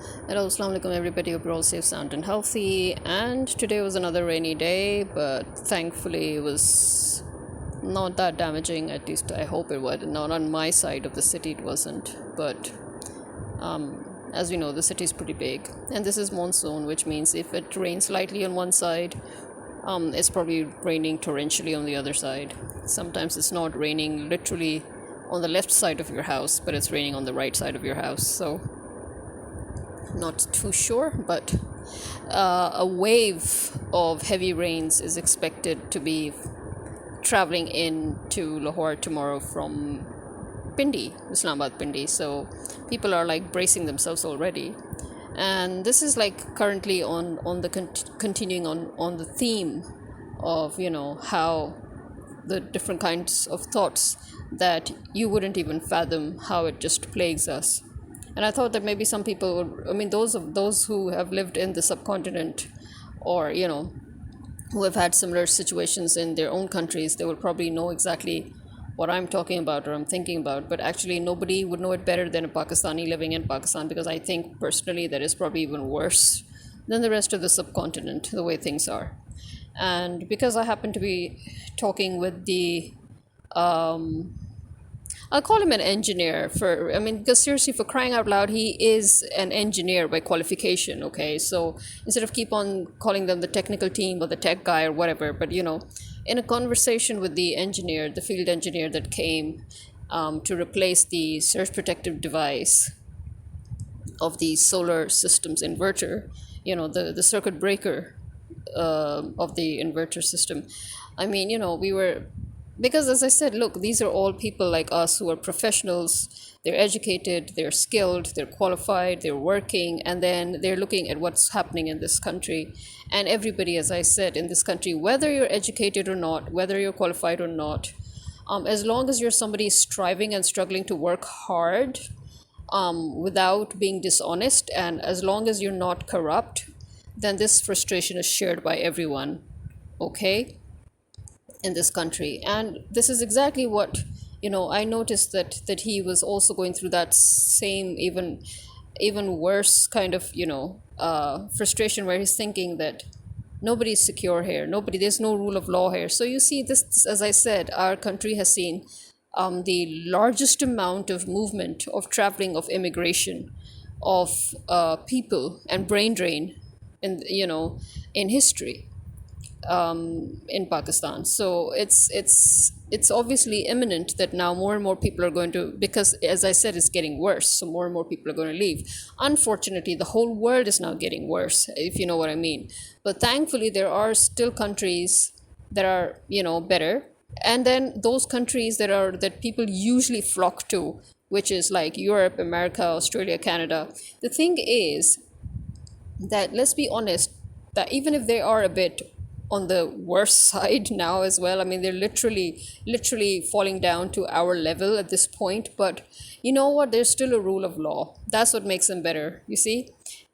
Hello, Assalamu alaikum everybody. Hope you're all safe, sound and healthy. And today was another rainy day, but thankfully it was not that damaging. At least I hope it was. Not on my side of the city, it wasn't. But as we know, the city is pretty big, and this is monsoon, which means if it rains slightly on one side, it's probably raining torrentially on the other side. Sometimes it's not raining literally on the left side of your house, but it's raining on the right side of your house. So not too sure, but a wave of heavy rains is expected to be traveling into Lahore tomorrow from Pindi, Islamabad Pindi. So people are like bracing themselves already, and this is like currently on the continuing on the theme of how the different kinds of thoughts that you wouldn't even fathom how it just plagues us. And I thought that maybe some people would, I mean, those who have lived in the subcontinent, or who have had similar situations in their own countries, they will probably know exactly what I'm talking about or I'm thinking about. But actually, nobody would know it better than a Pakistani living in Pakistan, because I think personally that is probably even worse than the rest of the subcontinent, the way things are. And because I happen to be talking with the I'll call him an engineer because seriously, for crying out loud, he is an engineer by qualification, okay? So instead of keep on calling them the technical team or the tech guy or whatever, but in a conversation with the engineer, the field engineer that came to replace the surge protective device of the solar system's inverter, the circuit breaker of the inverter system. I mean, we were, because as I said, look, these are all people like us who are professionals. They're educated, they're skilled, they're qualified, they're working, and then they're looking at what's happening in this country. And everybody, as I said, in this country, whether you're educated or not, whether you're qualified or not, as long as you're somebody striving and struggling to work hard without being dishonest, and as long as you're not corrupt, then this frustration is shared by everyone, okay, in this country. And this is exactly what I noticed, that he was also going through that same even worse kind of frustration, where he's thinking that nobody's secure here, there's no rule of law here. So you see, this, as I said, our country has seen the largest amount of movement, of traveling, of immigration, of people, and brain drain in history in Pakistan. So it's obviously imminent that now more and more people are going to, because as I said, it's getting worse, so more and more people are going to leave. Unfortunately, the whole world is now getting worse, if you know what I mean. But thankfully, there are still countries that are better, and then those countries that people usually flock to, which is like Europe, America, Australia, Canada. The thing is that, let's be honest, that even if they are a bit on the worst side now as well, I mean, they're literally falling down to our level at this point, but you know what, there's still a rule of law. That's what makes them better, you see.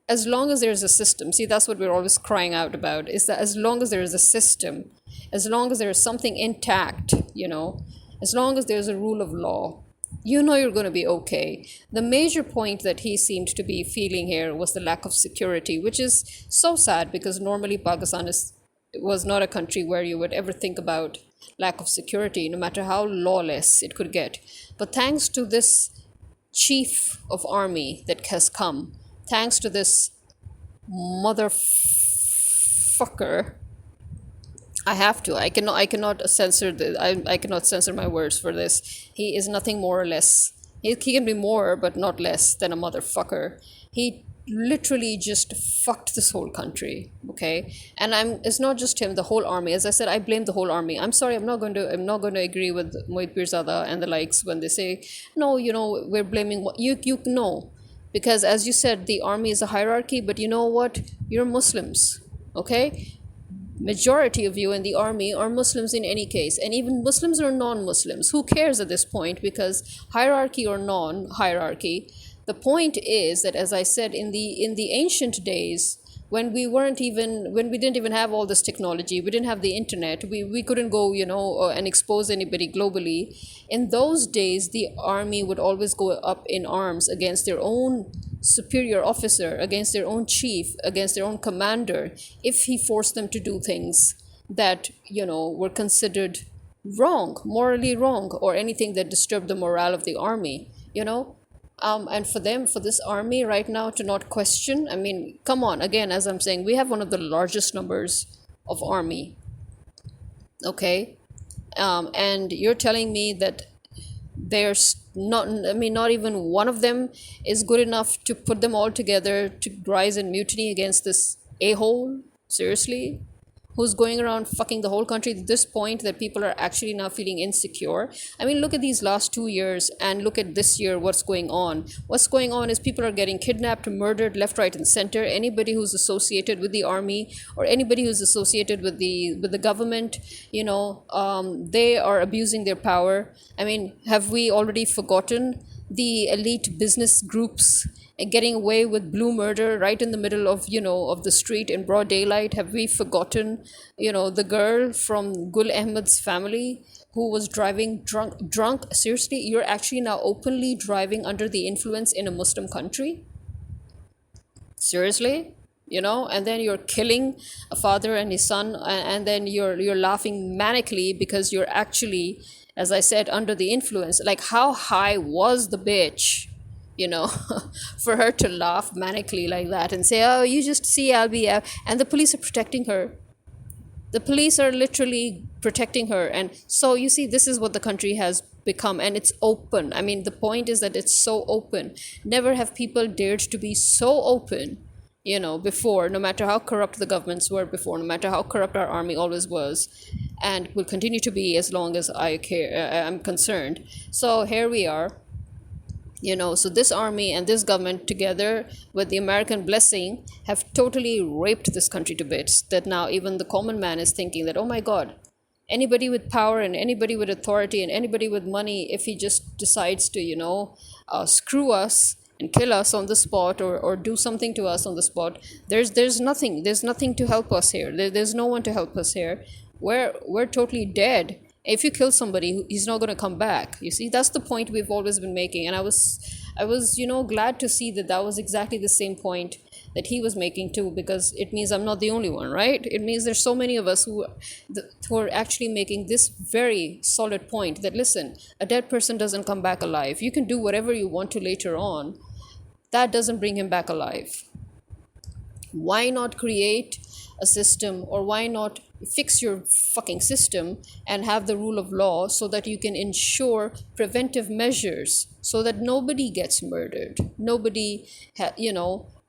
As long as there's a system, see, that's what we're always crying out about, is that as long as there is a system, as long as there is something intact, as long as there's a rule of law, you're going to be okay. The major point that he seemed to be feeling here was the lack of security, which is so sad, because normally Pakistan was not a country where you would ever think about lack of security, no matter how lawless it could get. But thanks to this chief of army that has come, thanks to this motherfucker, I cannot censor I cannot censor my words for this. He is nothing more or less. He can be more, but not less than a motherfucker. He literally just fucked this whole country, okay? And it's not just him, the whole army. As I said, I blame the whole army. I'm sorry, I'm not going to agree with Mohit Pirzada and the likes when they say, no, we're blaming what you know, because as you said, the army is a hierarchy, but you know what, you're Muslims, okay? Majority of you in the army are Muslims in any case, and even Muslims or non-Muslims, who cares at this point? Because hierarchy or non-hierarchy, the point is that, as I said, in the ancient days, when we didn't even have all this technology, we didn't have the internet, we couldn't go, and expose anybody globally. In those days, the army would always go up in arms against their own superior officer, against their own chief, against their own commander, if he forced them to do things that, were considered wrong, morally wrong, or anything that disturbed the morale of the army, and for this army right now to not question, I mean, come on, again, as I'm saying, we have one of the largest numbers of army, okay? And you're telling me that there's not, I mean, not even one of them is good enough to put them all together to rise in mutiny against this a-hole? Seriously? Who's going around fucking the whole country to this point that people are actually now feeling insecure? I mean, look at these last 2 years and look at this year, what's going on. What's going on is people are getting kidnapped, murdered left, right, and center. Anybody who's associated with the army or anybody who's associated with the government, they are abusing their power. I mean, have we already forgotten the elite business groups getting away with blue murder right in the middle of of the street in broad daylight? Have we forgotten the girl from Gul Ahmed's family who was driving drunk? Seriously, you're actually now openly driving under the influence in a Muslim country? Seriously? And then you're killing a father and his son, and then you're laughing manically because you're actually, as I said, under the influence. Like, how high was the bitch, for her to laugh manically like that and say, oh, you just see, I'll be out. And the police are protecting her. The police are literally protecting her. And so you see, this is what the country has become. And it's open. I mean, the point is that it's so open. Never have people dared to be so open, before, no matter how corrupt the governments were before, no matter how corrupt our army always was, and will continue to be as long as I'm concerned. So here we are. So this army and this government, together with the American blessing, have totally raped this country to bits, that now even the common man is thinking that, oh my God, anybody with power and anybody with authority and anybody with money, if he just decides to, screw us and kill us on the spot, or do something to us on the spot, there's nothing to help us here. There's no one to help us here. We're totally dead. If you kill somebody, he's not going to come back. You see, that's the point we've always been making. And I was glad to see that was exactly the same point that he was making too, because it means I'm not the only one, right? It means there's so many of us who are actually making this very solid point that, listen, a dead person doesn't come back alive. You can do whatever you want to later on. That doesn't bring him back alive. Why not create a system, or why not fix your fucking system and have the rule of law so that you can ensure preventive measures so that nobody gets murdered, nobody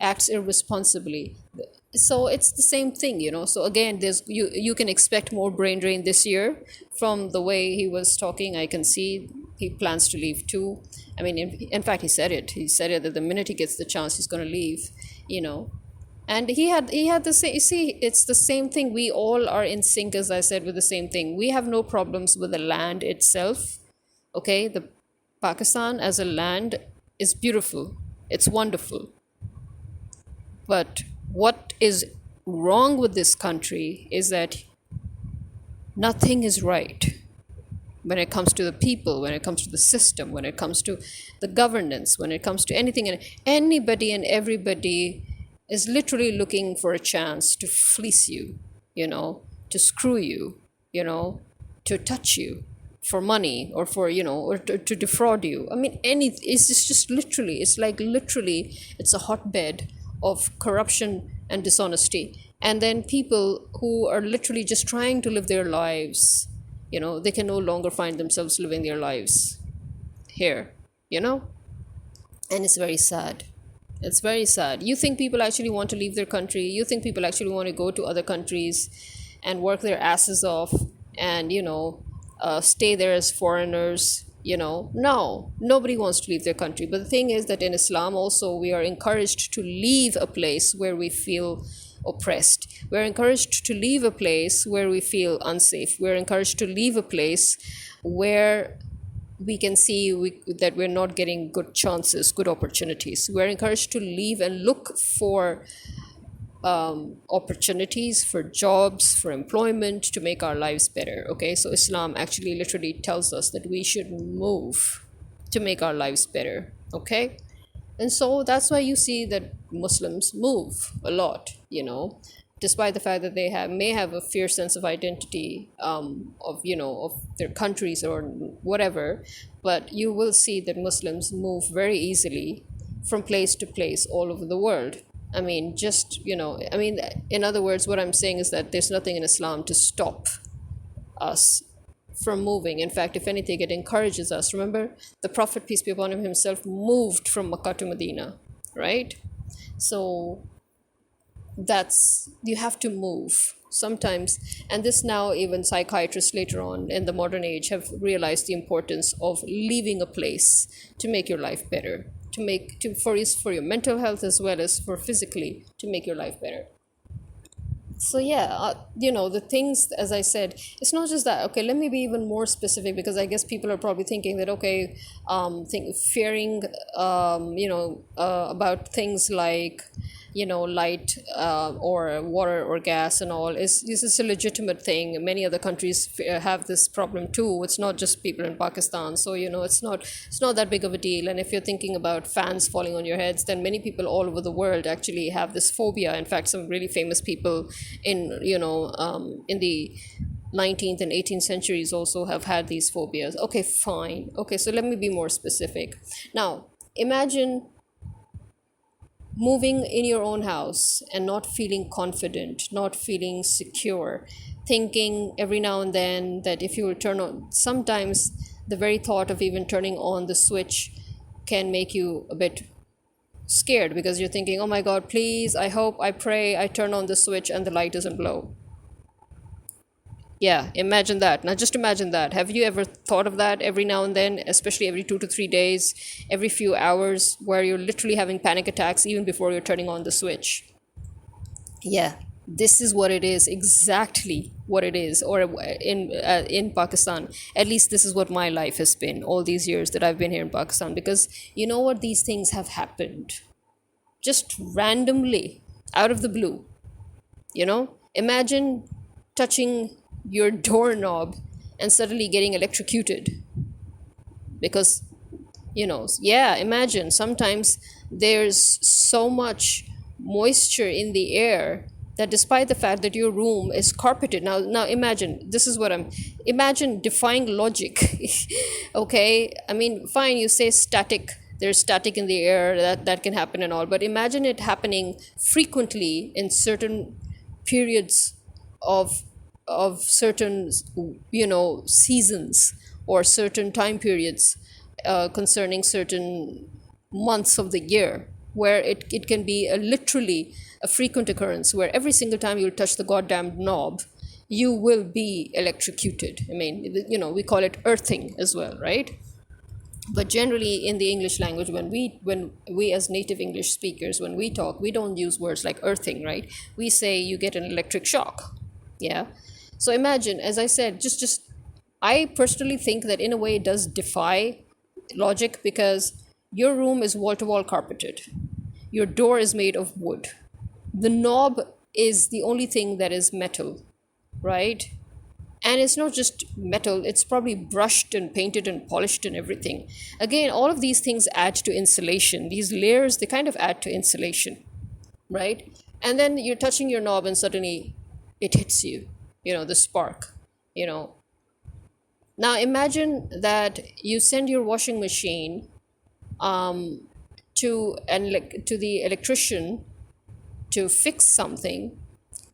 acts irresponsibly? So it's the same thing, so again, there's you can expect more brain drain this year. From the way he was talking, I can see he plans to leave too. I mean, in fact, he said it that the minute he gets the chance, he's going to leave. And he had the same. See, it's the same thing. We all are in sync, as I said, with the same thing. We have no problems with the land itself. Okay, the Pakistan as a land is beautiful. It's wonderful. But what is wrong with this country is that nothing is right when it comes to the people, when it comes to the system, when it comes to the governance, when it comes to anything. And anybody and everybody is literally looking for a chance to fleece you, to screw you, to touch you for money, or for, or to defraud you. I mean, it's just literally, it's a hotbed of corruption and dishonesty. And then people who are literally just trying to live their lives, they can no longer find themselves living their lives here, and it's very sad. It's very sad. You think people actually want to leave their country? You think people actually want to go to other countries and work their asses off and, stay there as foreigners? No, nobody wants to leave their country. But the thing is that in Islam also, we are encouraged to leave a place where we feel oppressed. We're encouraged to leave a place where we feel unsafe. We're encouraged to leave a place where we can see that we're not getting good chances, good opportunities. We're encouraged to leave and look for opportunities, for jobs, for employment, to make our lives better. Okay, so Islam actually literally tells us that we should move to make our lives better. Okay, and so that's why you see that Muslims move a lot, despite the fact that they may have a fierce sense of identity, of their countries or whatever. But you will see that Muslims move very easily from place to place all over the world. I mean, in other words, what I'm saying is that there's nothing in Islam to stop us from moving. In fact, if anything, it encourages us. Remember, the Prophet, peace be upon him, himself moved from Makkah to Medina, right? So that's, you have to move sometimes. And this, now even psychiatrists later on in the modern age have realized the importance of leaving a place to make your life better, for your mental health as well as for physically, to make your life better. So yeah, the things, as I said, it's not just that. Okay, let me be even more specific, because I guess people are probably thinking that, okay, fearing, about things like, light, or water or gas and all, is a legitimate thing. Many other countries have this problem too. It's not just people in Pakistan. So it's not that big of a deal. And if you're thinking about fans falling on your heads, then many people all over the world actually have this phobia. In fact, some really famous people in the 19th and 18th centuries also have had these phobias. Okay, fine. Okay, so let me be more specific. Now, imagine moving in your own house and not feeling confident, not feeling secure, thinking every now and then that if you will turn on, sometimes the very thought of even turning on the switch can make you a bit scared, because you're thinking, oh my God, please, I hope, I pray I turn on the switch and the light doesn't blow. Yeah, imagine that. Now just imagine that. Have you ever thought of that every now and then, especially every 2 to 3 days, every few hours, where you're literally having panic attacks even before you're turning on the switch? Yeah, this is what it is, exactly what it is. Or in Pakistan, at least this is what my life has been all these years that I've been here in Pakistan. Because you know what, these things have happened just randomly, out of the blue. Imagine touching your doorknob and suddenly getting electrocuted. Because, yeah, imagine sometimes there's so much moisture in the air that despite the fact that your room is carpeted. Now imagine, imagine defying logic. Okay, I mean, fine, you say static, there's static in the air, that can happen and all, but imagine it happening frequently in certain periods of certain seasons, or certain time periods, concerning certain months of the year, where it can be literally a frequent occurrence, where every single time you touch the goddamn knob, you will be electrocuted. I mean, we call it earthing as well, right? But generally in the English language, when we as native English speakers, when we talk, we don't use words like earthing, right? We say you get an electric shock. Yeah. So imagine, as I said, just I personally think that in a way it does defy logic, because your room is wall to wall carpeted. Your door is made of wood. The knob is the only thing that is metal, right? And it's not just metal, it's probably brushed and painted and polished and everything. Again, all of these things add to insulation. These layers, they kind of add to insulation, right? And then you're touching your knob and suddenly it hits you, the spark, Now imagine that you send your washing machine to the electrician to fix something,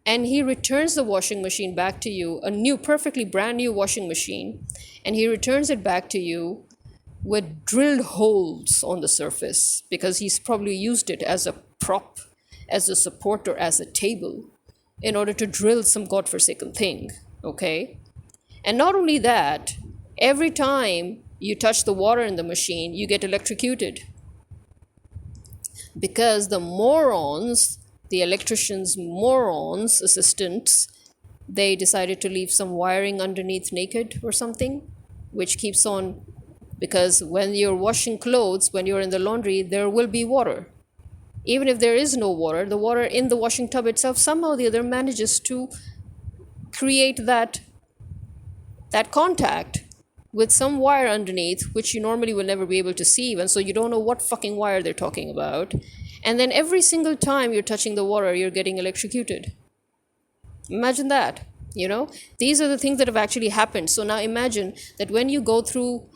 and he returns the washing machine back to you, a new, perfectly brand new washing machine, and he returns it back to you with drilled holes on the surface, because he's probably used it as a prop, as a support, or as a table, in order to drill some godforsaken thing, okay? And not only that, every time you touch the water in the machine, you get electrocuted. Because the morons, the electrician's morons, assistants, they decided to leave some wiring underneath naked or something, which keeps on, because when you're washing clothes, when you're in the laundry, there will be water. Even if there is no water, the water in the washing tub itself somehow or the other manages to create that contact with some wire underneath, which you normally will never be able to see even, so you don't know what fucking wire they're talking about. And then every single time you're touching the water, you're getting electrocuted. Imagine that. These are the things that have actually happened. So now imagine that when you go through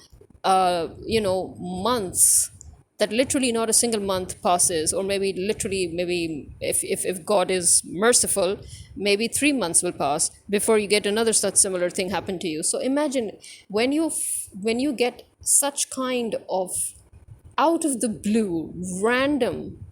months, that literally not a single month passes, or maybe literally, maybe if God is merciful, maybe 3 months will pass before you get another such similar thing happen to you. So imagine when you get such kind of out of the blue, random,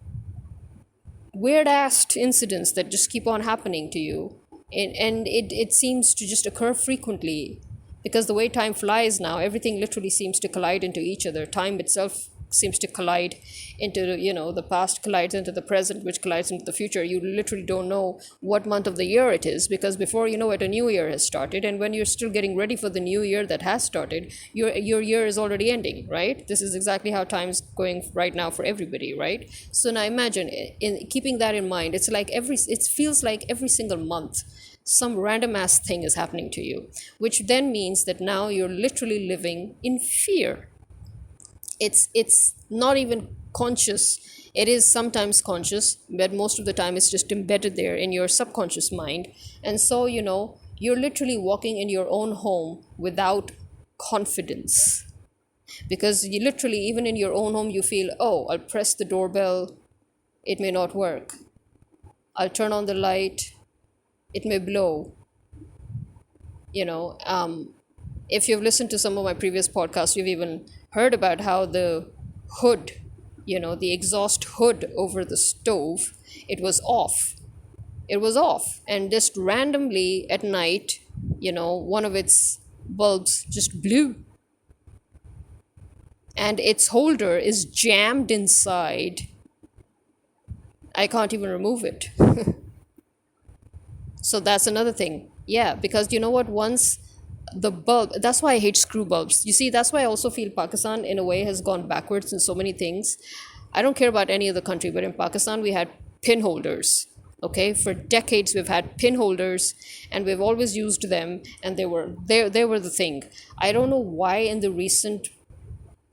weird ass incidents that just keep on happening to you, and it seems to just occur frequently, because the way time flies now, everything literally seems to collide into each other. Time itself seems to collide into, the past collides into the present, which collides into the future. You literally don't know what month of the year it is, because before you know it, a new year has started, and when you're still getting ready for the new year that has started, your year is already ending, right? This is exactly how time's going right now for everybody, right? So now imagine, in keeping that in mind, it feels like every single month some random ass thing is happening to you, which then means that now you're literally living in fear. It's not even conscious. It is sometimes conscious, but most of the time it's just embedded there in your subconscious mind. And so, you're literally walking in your own home without confidence, because you literally, even in your own home, you feel, oh, I'll press the doorbell, it may not work. I'll turn on the light, it may blow. If you've listened to some of my previous podcasts, you've even heard about how the hood, the exhaust hood over the stove, it was off. It was off. And just randomly at night, one of its bulbs just blew. And its holder is jammed inside. I can't even remove it. So that's another thing. Yeah, because you know what? Once the bulb, that's why I hate screw bulbs. You see, that's why I also feel Pakistan in a way has gone backwards in so many things. I don't care about any other country, but in Pakistan we had pin holders. Okay, for decades we've had pin holders, and we've always used them, and they were the thing. I don't know why in the recent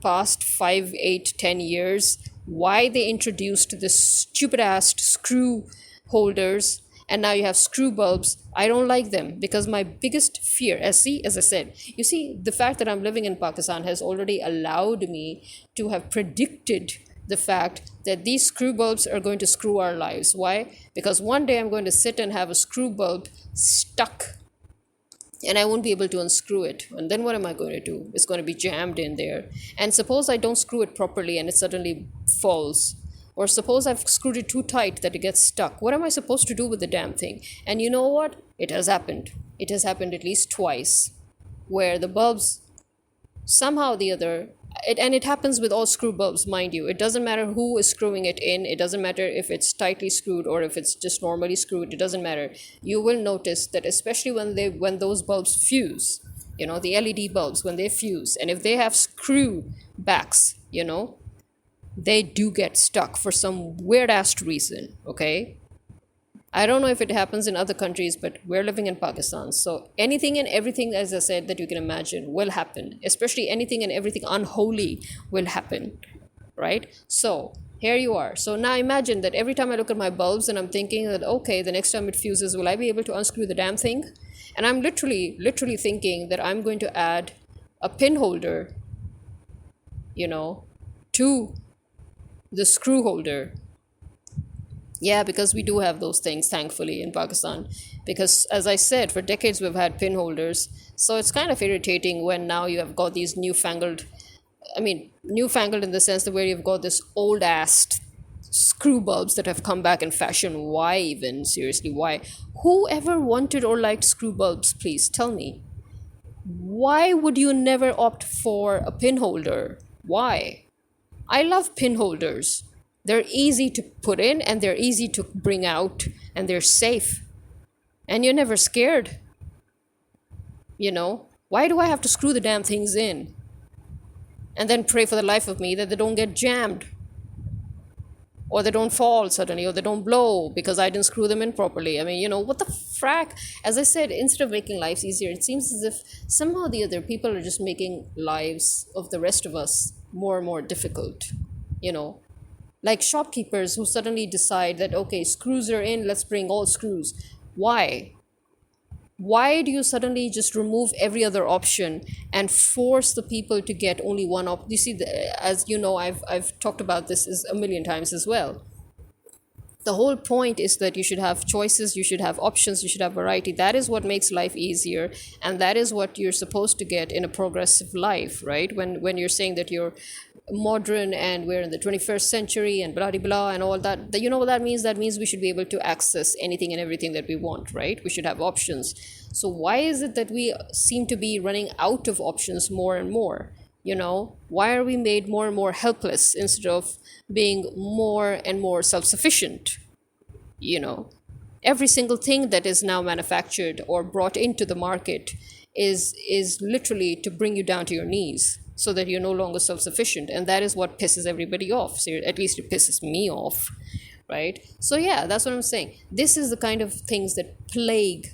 past 5, 8, 10 years, why they introduced this stupid ass screw holders, and now you have screw bulbs. I don't like them, because my biggest fear, as I said, you see, the fact that I'm living in Pakistan has already allowed me to have predicted the fact that these screw bulbs are going to screw our lives. Why? Because one day I'm going to sit and have a screw bulb stuck, and I won't be able to unscrew it. And then what am I going to do? It's going to be jammed in there. And suppose I don't screw it properly and it suddenly falls. Or suppose I've screwed it too tight that it gets stuck. What am I supposed to do with the damn thing? And you know what? It has happened. It has happened at least twice, where the bulbs, somehow or the other, and it happens with all screw bulbs, mind you. It doesn't matter who is screwing it in. It doesn't matter if it's tightly screwed or if it's just normally screwed. It doesn't matter. You will notice that, especially when those bulbs fuse, the LED bulbs, when they fuse, and if they have screw backs, they do get stuck for some weird ass reason. Okay, I don't know if it happens in other countries, but we're living in Pakistan. So anything and everything, as I said, that you can imagine will happen. Especially anything and everything unholy will happen, right? So here you are. So now imagine that every time I look at my bulbs and I'm thinking that, okay, the next time it fuses, will I be able to unscrew the damn thing? And I'm literally thinking that I'm going to add a pin holder, to the screw holder. Yeah, because we do have those things, thankfully, in Pakistan. Because, as I said, for decades we've had pin holders. So it's kind of irritating when now you have got these newfangled in the sense that where you've got this old-ass screw bulbs that have come back in fashion. Why even? Seriously, why? Whoever wanted or liked screw bulbs, please tell me. Why would you never opt for a pin holder? Why? I love pin holders. They're easy to put in, and they're easy to bring out, and they're safe. And you're never scared. Why do I have to screw the damn things in? And then pray for the life of me that they don't get jammed. or they don't fall suddenly, or they don't blow because I didn't screw them in properly. I mean, what the frack? As I said, instead of making lives easier, it seems as if somehow or the other people are just making lives of the rest of us more and more difficult. You know, like shopkeepers who suddenly decide that, okay, screws are in, let's bring all screws. Why? Why do you suddenly just remove every other option and force the people to get only one you see, as you know, I've talked about this a million times as well. The whole point is that you should have choices, you should have options, you should have variety. That is what makes life easier, and that is what you're supposed to get in a progressive life, right? When you're saying that you're modern and we're in the 21st century and blah blah blah and all that, you know what that means? That means we should be able to access anything and everything that we want, right? We should have options. So why is it that we seem to be running out of options more and more? Why are we made more and more helpless instead of being more and more self-sufficient? you know every single thing that is now manufactured or brought into the market is literally to bring you down to your knees so that you're no longer self-sufficient, and that is what pisses everybody off. So at least it pisses me off, right? So yeah, that's what I'm saying. This is the kind of things that plague,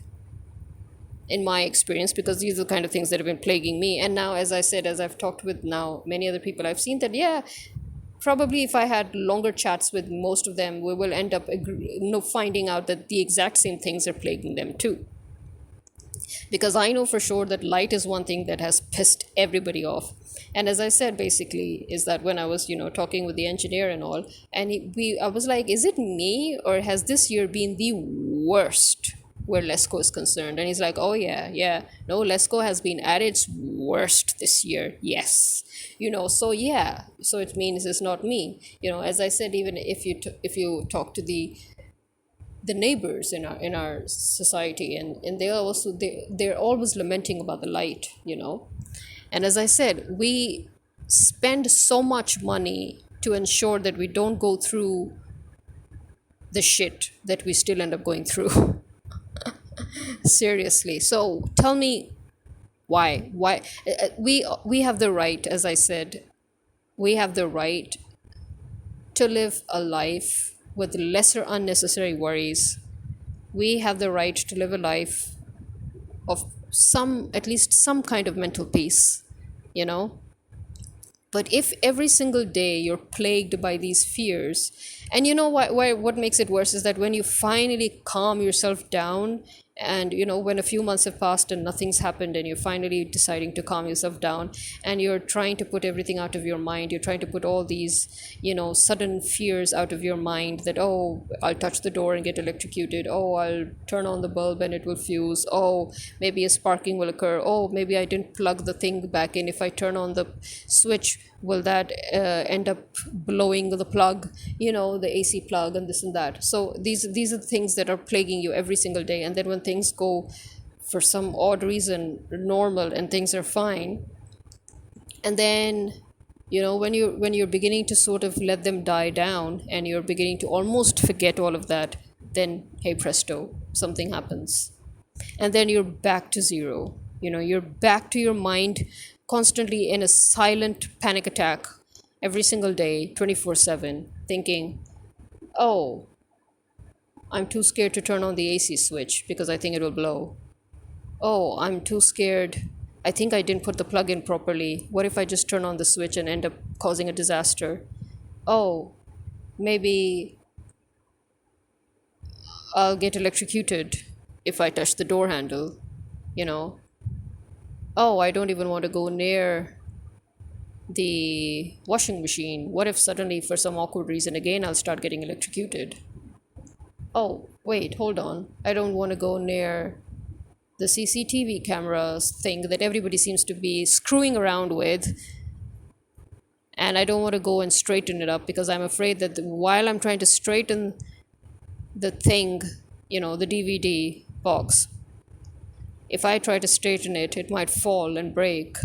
in my experience, because these are the kind of things that have been plaguing me. And now, as I said, as I've talked with now many other people, I've seen that, yeah, probably if I had longer chats with most of them, we will end up finding out that the exact same things are plaguing them too. Because I know for sure that light is one thing that has pissed everybody off. And as I said, basically, is that when I was, talking with the engineer and all, and I was like, is it me, or has this year been the worst where Lesco is concerned? And he's like, oh yeah, no, Lesco has been at its worst this year. Yes. So yeah, so it means it's not me. As I said, even if you talk to the neighbors in our society, and they're always lamenting about the light. And as I said, we spend so much money to ensure that we don't go through the shit that we still end up going through. Seriously. So tell me why we have the right, as I said, we have the right to live a life with lesser unnecessary worries. We have the right to live a life of at least some kind of mental peace, But if every single day you're plagued by these fears, and what makes it worse is that when you finally calm yourself down, and when a few months have passed and nothing's happened, and you're finally deciding to calm yourself down, and you're trying to put everything out of your mind, you're trying to put all these sudden fears out of your mind, that, oh, I'll touch the door and get electrocuted, oh, I'll turn on the bulb and it will fuse, oh, maybe a sparking will occur, oh, maybe I didn't plug the thing back in, if I turn on the switch, will that end up blowing the plug, the AC plug, and this and that. So these are the things that are plaguing you every single day. And then when things go, for some odd reason, normal, and things are fine, and then when you're beginning to sort of let them die down, and you're beginning to almost forget all of that, then hey presto, something happens, and then you're back to zero. You're back to your mind constantly in a silent panic attack every single day, 24/7, thinking, oh, I'm too scared to turn on the AC switch because I think it will blow. Oh, I'm too scared. I think I didn't put the plug in properly. What if I just turn on the switch and end up causing a disaster? Oh, maybe I'll get electrocuted if I touch the door handle, Oh, I don't even want to go near the washing machine. What if suddenly, for some awkward reason, again, I'll start getting electrocuted? Oh, wait, hold on. I don't want to go near the CCTV cameras thing that everybody seems to be screwing around with. And I don't want to go and straighten it up because I'm afraid that while I'm trying to straighten the thing, the DVD box, if I try to straighten it, it might fall and break,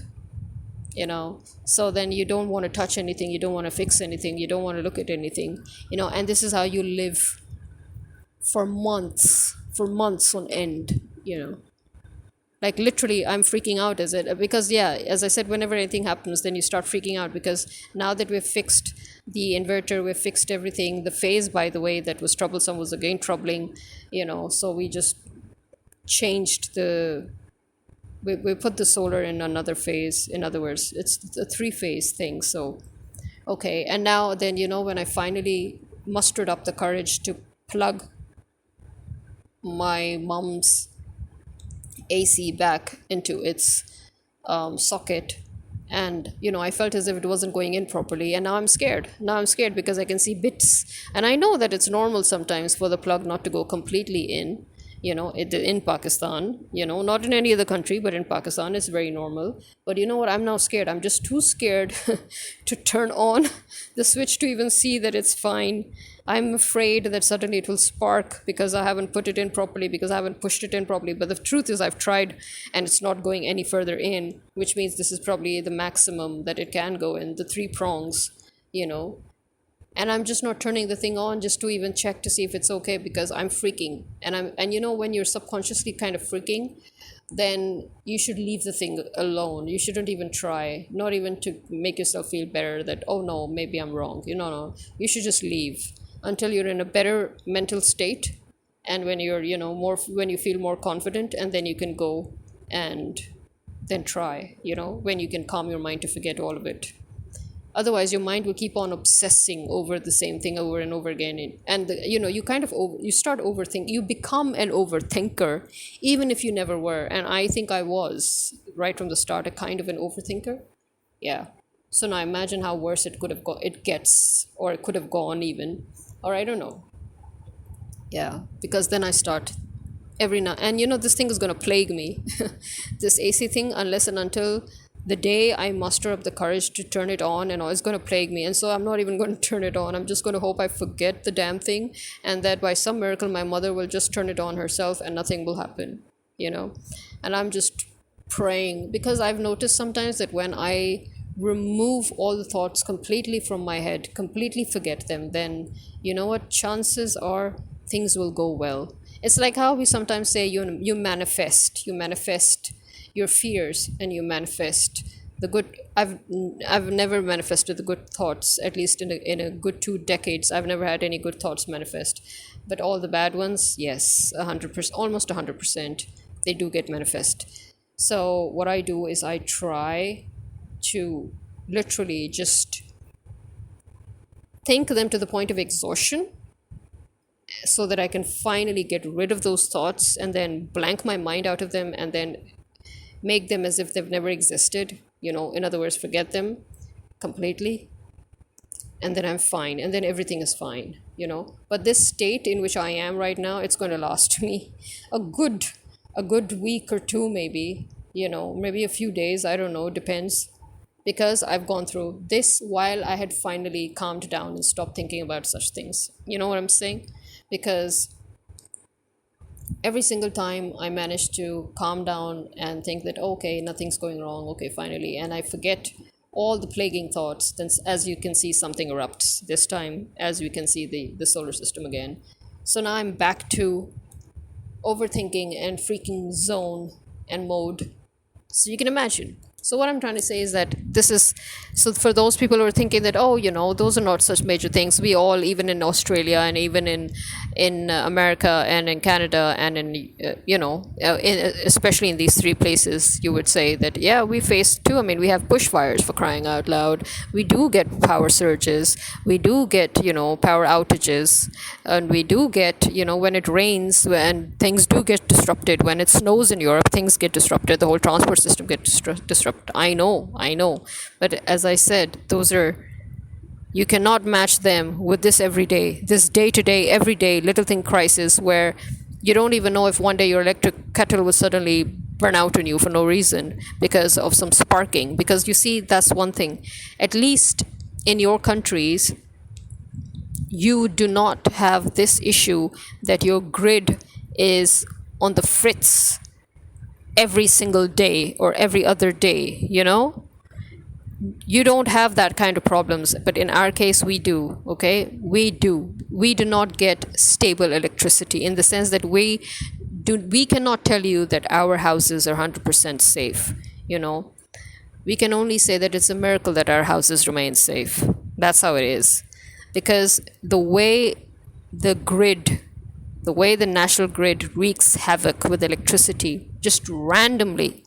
So then you don't want to touch anything, you don't want to fix anything, you don't want to look at anything, and this is how you live for months on end, Like literally, I'm freaking out. Is it because, yeah, as I said, whenever anything happens, then you start freaking out because now that we've fixed the inverter, we've fixed everything. The phase, by the way, that was troublesome was again troubling, so we just changed we put the solar in another phase. In other words, it's a three-phase thing. So, okay. And now, then, when I finally mustered up the courage to plug my mom's AC back into its socket, and I felt as if it wasn't going in properly, and now I'm scared because I can see bits, and I know that it's normal sometimes for the plug not to go completely in. In Pakistan, not in any other country, but in Pakistan, it's very normal. But you know what? I'm now scared. I'm just too scared to turn on the switch to even see that it's fine. I'm afraid that suddenly it will spark because I haven't put it in properly, because I haven't pushed it in properly. But the truth is, I've tried and it's not going any further in, which means this is probably the maximum that it can go in, the three prongs, and I'm just not turning the thing on just to even check to see if it's okay, because I'm freaking. And when you're subconsciously kind of freaking, then you should leave the thing alone. You shouldn't even try, not even to make yourself feel better that, oh no, maybe I'm wrong. No, you should just leave until you're in a better mental state, and when you're when you feel more confident, and then you can go and then try, when you can calm your mind to forget all of it. Otherwise, your mind will keep on obsessing over the same thing over and over again, and you kind of you start overthinking. You become an overthinker, even if you never were. And I think I was right from the start a kind of an overthinker. Yeah. So now imagine how worse it could have it gets, or it could have gone even, or I don't know. Yeah, because then I start every now and this thing is going to plague me, this AC thing, unless and until the day I muster up the courage to turn it on, and it's going to plague me. And so I'm not even going to turn it on. I'm just going to hope I forget the damn thing, and that by some miracle my mother will just turn it on herself and nothing will happen, And I'm just praying, because I've noticed sometimes that when I remove all the thoughts completely from my head, completely forget them, then what, chances are things will go well. It's like how we sometimes say you manifest your fears, and you manifest the good. I've never manifested the good thoughts, at least in a good 2 decades. I've never had any good thoughts manifest, but all the bad ones, yes, 100%, almost 100%, they do get manifest. So what I do is I try to literally just think them to the point of exhaustion, so that I can finally get rid of those thoughts, and then blank my mind out of them, and then make them as if they've never existed, in other words, forget them completely, and then I'm fine, and then everything is fine, But this state in which I am right now, it's going to last me a good week or two, maybe, maybe a few days, I don't know, depends, because I've gone through this while I had finally calmed down and stopped thinking about such things. You know what I'm saying? Because every single time I manage to calm down and think that, okay, nothing's going wrong, okay, finally, and I forget all the plaguing thoughts, then as you can see, something erupts. This time, as we can see, the solar system again. So now I'm back to overthinking and freaking zone and mode. So you can imagine. So what I'm trying to say is that this is, so for those people who are thinking that, those are not such major things. We all, even in Australia and even in America and in Canada and especially in these three places, you would say that, yeah, we face too. I mean, we have bushfires, for crying out loud. We do get power surges. We do get, power outages. And we do get, when it rains and things do get disrupted. When it snows in Europe, things get disrupted. The whole transport system gets disrupted. I know. But as I said, you cannot match them with this everyday, this day-to-day, everyday little thing crisis, where you don't even know if one day your electric kettle will suddenly burn out on you for no reason because of some sparking. Because you see, that's one thing. At least in your countries, you do not have this issue that your grid is on the fritz every single day or every other day, You don't have that kind of problems, but in our case, we do, okay? We do not get stable electricity, in the sense that we we cannot tell you that our houses are 100% safe, you know. We can only say that it's a miracle that our houses remain safe. That's how it is. Because the grid, the way the national grid wreaks havoc with electricity, just randomly,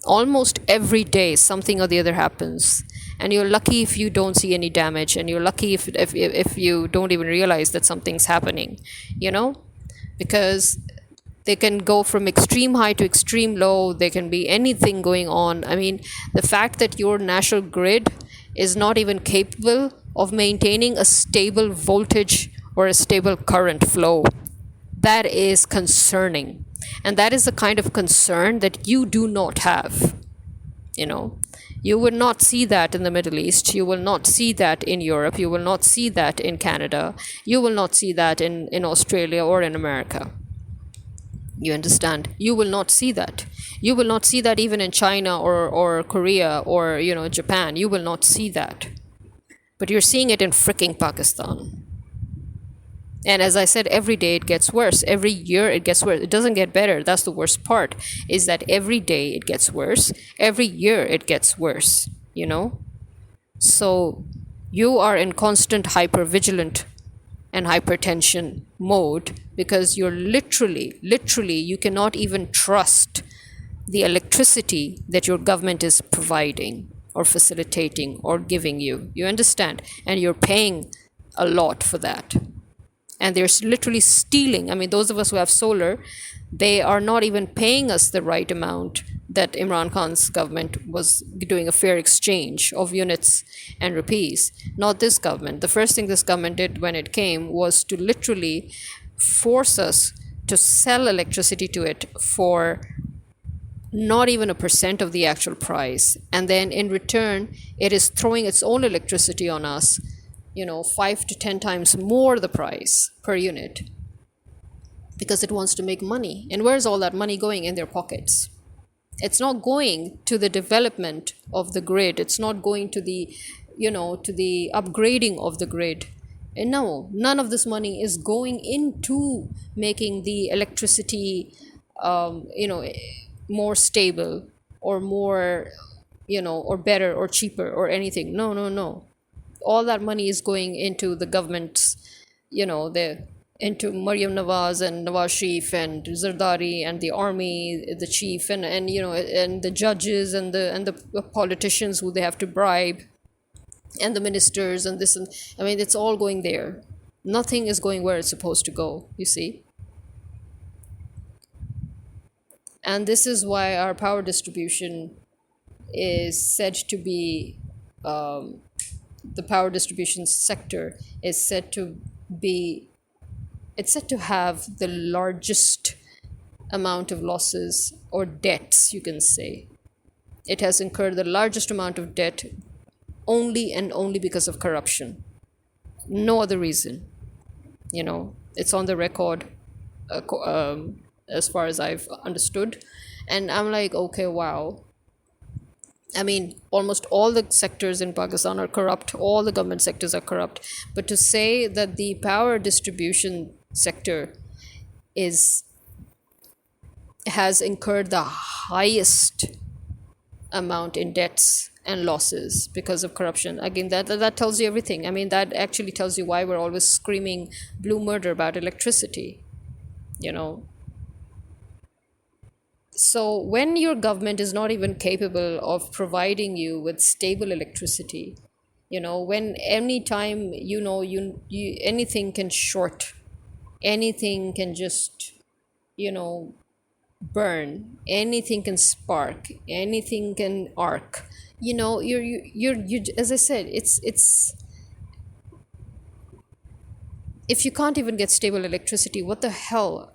almost every day, something or the other happens. And you're lucky if you don't see any damage, and you're lucky if you don't even realize that something's happening, you know? Because they can go from extreme high to extreme low. There can be anything going on. I mean, the fact that your national grid is not even capable of maintaining a stable voltage or a stable current flow, that is concerning. And that is the kind of concern that you do not have. You know, you will not see that in the Middle East. You will not see that in Europe. You will not see that in Canada. You will not see that in Australia or in America. You understand? You will not see that. You will not see that even in China or Korea or, you know, Japan. You will not see that. But you're seeing it in freaking Pakistan. And as I said, every day it gets worse. Every year it gets worse. It doesn't get better. That's the worst part, is that every day it gets worse. Every year it gets worse, you know? So you are in constant hypervigilant and hypertension mode, because you're literally, you cannot even trust the electricity that your government is providing or facilitating or giving you. You understand? And you're paying a lot for that. And they're literally stealing. I mean, those of us who have solar, they are not even paying us the right amount that Imran Khan's government was doing a fair exchange of units and rupees. Not this government. The first thing this government did when it came was to literally force us to sell electricity to it for not even 1% of the actual price. And then in return, it is throwing its own electricity on us, you know, 5 to 10 times more the price per unit, because it wants to make money. And where's all that money going? In their pockets. It's not going to the development of the grid. It's not going to the, you know, to the upgrading of the grid. And no, none of this money is going into making the electricity, you know, more stable or more, you know, or better or cheaper or anything. No. All that money is going into the government's, you know, into Maryam Nawaz and Nawaz Sharif and Zardari and the army, the chief, and you know, and the judges and the politicians who they have to bribe, and the ministers and this, and I mean, it's all going there. Nothing is going where it's supposed to go, you see. And this is why our power distribution is said to be, the power distribution sector is said to be, it's said to have the largest amount of losses or debts, you can say. It has incurred the largest amount of debt only and only because of corruption. No other reason. You know, it's on the record, as far as I've understood. And I'm like, okay, wow. I mean, almost all the sectors in Pakistan are corrupt. All the government sectors are corrupt. But to say that the power distribution sector has incurred the highest amount in debts and losses because of corruption, again, that tells you everything. I mean, that actually tells you why we're always screaming blue murder about electricity, you know. So when your government is not even capable of providing you with stable electricity, you know, when any time, you know, you anything can short, anything can just, you know, burn, anything can spark, anything can arc, you know, you're as I said, it's if you can't even get stable electricity, what the hell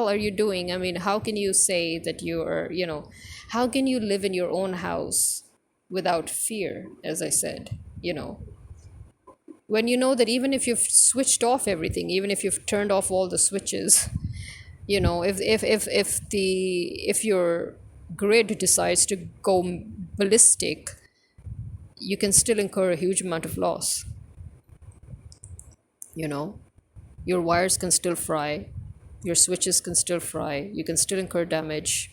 are you doing? I mean, how can you say that you're, you know, how can you live in your own house without fear, as I said, you know, when you know that even if you've switched off everything, even if you've turned off all the switches, you know, if your grid decides to go ballistic, you can still incur a huge amount of loss. You know, your wires can still fry, Your switches can still fry. You can still incur damage.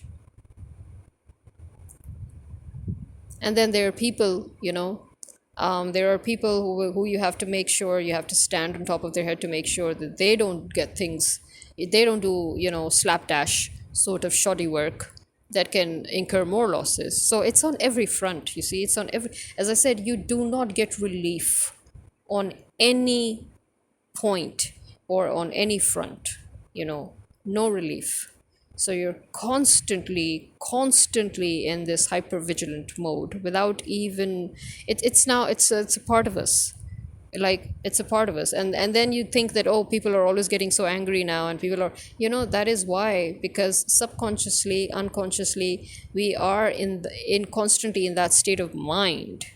And then there are people, there are people who you have to make sure, you have to stand on top of their head to make sure that they don't get things, they don't do, slapdash sort of shoddy work that can incur more losses. So it's on every front, you see, it's on every, as I said, you do not get relief on any point or on any front, no relief. So you're constantly in this hyper vigilant mode without even, it's now, it's a part of us. Like, it's a part of us. And then you think that, oh, people are always getting so angry now, and people are, that is why, because subconsciously, unconsciously, we are in constantly in that state of mind,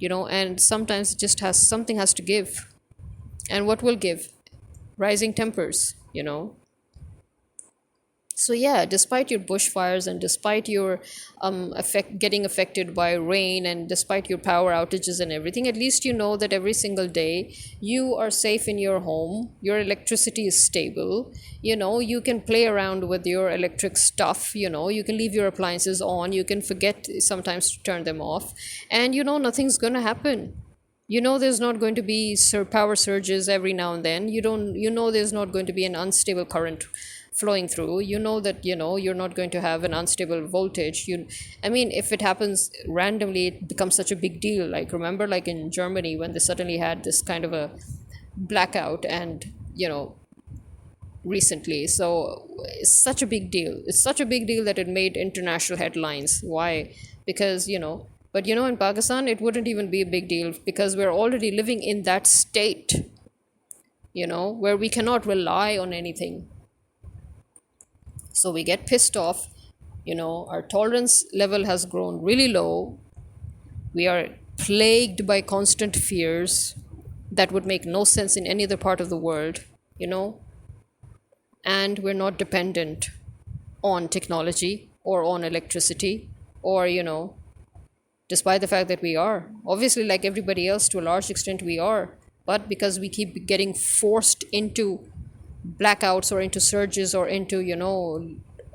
and sometimes it just something has to give. And what will give? Rising tempers. So yeah, despite your bushfires and despite your getting affected by rain, and despite your power outages and everything, at least you know that every single day you are safe in your home. Your electricity is stable. You can play around with your electric stuff. You can leave your appliances on. You can forget sometimes to turn them off, and nothing's gonna happen. There's not going to be power surges every now and then. There's not going to be an unstable current flowing through. That you're not going to have an unstable voltage. If it happens randomly, it becomes such a big deal. Like, remember, like in Germany, when they suddenly had this kind of a blackout, and recently. So it's such a big deal. It's such a big deal that it made international headlines. Why? Because but in Pakistan, it wouldn't even be a big deal, because we're already living in that state, where we cannot rely on anything. So we get pissed off. Our tolerance level has grown really low. We are plagued by constant fears that would make no sense in any other part of the world, and we're not dependent on technology or on electricity, or, despite the fact that we are. Obviously, like everybody else, to a large extent, we are. But because we keep getting forced into blackouts or into surges or into,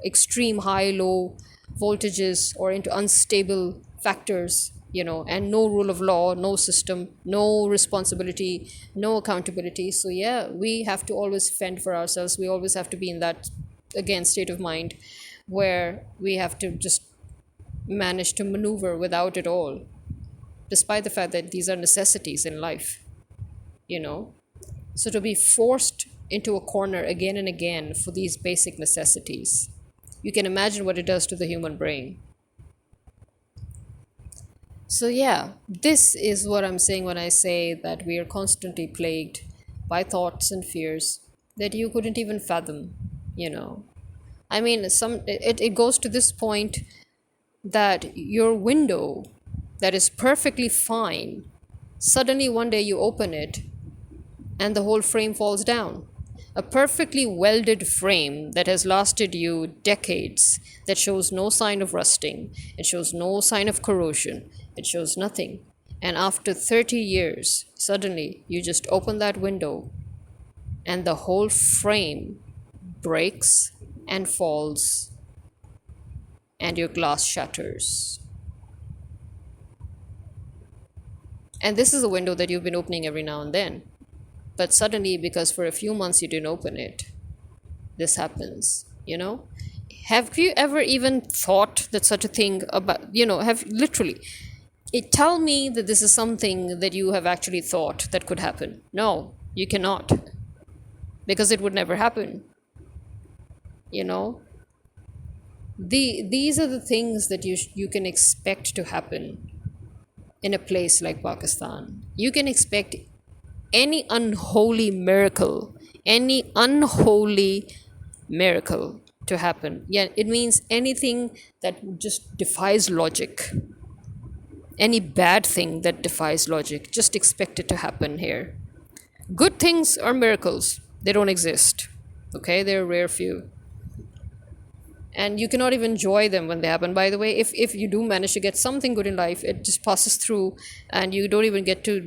extreme high-low voltages, or into unstable factors, and no rule of law, no system, no responsibility, no accountability. So yeah, we have to always fend for ourselves. We always have to be in that, again, state of mind where we have to just manage to maneuver without it all, despite the fact that these are necessities in life. So to be forced into a corner again and again for these basic necessities, you can imagine what it does to the human brain. So yeah, this is what I'm saying when I say that we are constantly plagued by thoughts and fears that you couldn't even fathom. It goes to this point that your window that is perfectly fine, suddenly one day you open it and the whole frame falls down. A perfectly welded frame that has lasted you decades, that shows no sign of rusting, it shows no sign of corrosion, it shows nothing. And after 30 years, suddenly you just open that window and the whole frame breaks and falls, and your glass shatters. And this is a window that you've been opening every now and then. But suddenly, because for a few months you didn't open it, this happens, Have you ever even thought that such a thing about, tell me that this is something that you have actually thought that could happen. No, you cannot. Because it would never happen. These are the things that you can expect to happen in a place like Pakistan. You can expect any unholy miracle to happen. Yeah, it means anything that just defies logic. Any bad thing that defies logic, just expect it to happen here. Good things are miracles. They don't exist. Okay, they're a rare few. And you cannot even enjoy them when they happen. By the way, if you do manage to get something good in life, it just passes through and you don't even get to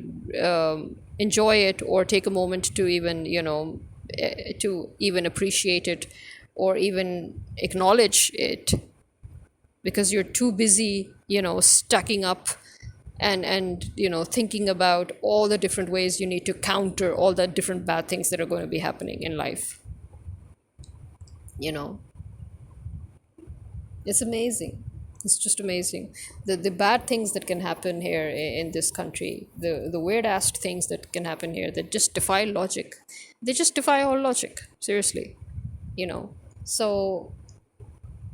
enjoy it or take a moment to even, to even appreciate it or even acknowledge it, because you're too busy, stacking up and thinking about all the different ways you need to counter all the different bad things that are going to be happening in life. you know it's amazing. It's just amazing, the bad things that can happen here in this country, the weird ass things that can happen here that just defy logic. They just defy all logic, seriously. you know so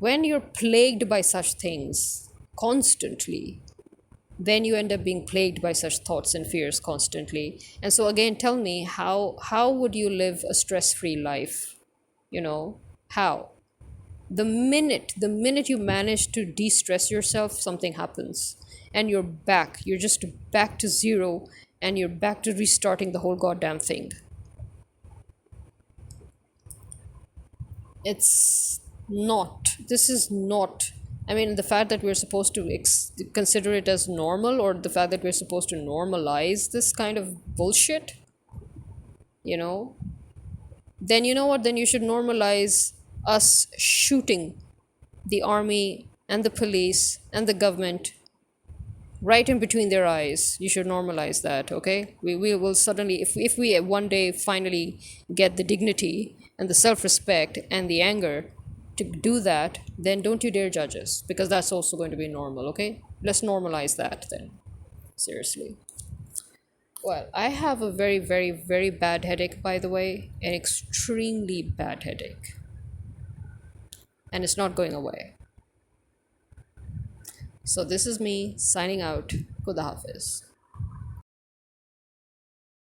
when you're plagued by such things constantly, then you end up being plagued by such thoughts and fears constantly. And so again, tell me, how would you live a stress-free life? How? The minute you manage to de-stress yourself, something happens, and you're just back to zero, and you're back to restarting the whole goddamn thing. It's not This is not, I mean, the fact that we're supposed to consider it as normal, or the fact that we're supposed to normalize this kind of bullshit, you know then you know what, then you should normalize us shooting the army and the police and the government right in between their eyes. You should normalize that, okay? We will suddenly, if we one day finally get the dignity and the self-respect and the anger to do that, then don't you dare judge us, because that's also going to be normal, okay? Let's normalize that then. Seriously. Well, I have a very, very, very bad headache, by the way, an extremely bad headache. And it's not going away. So this is me signing out. Khuda Hafiz.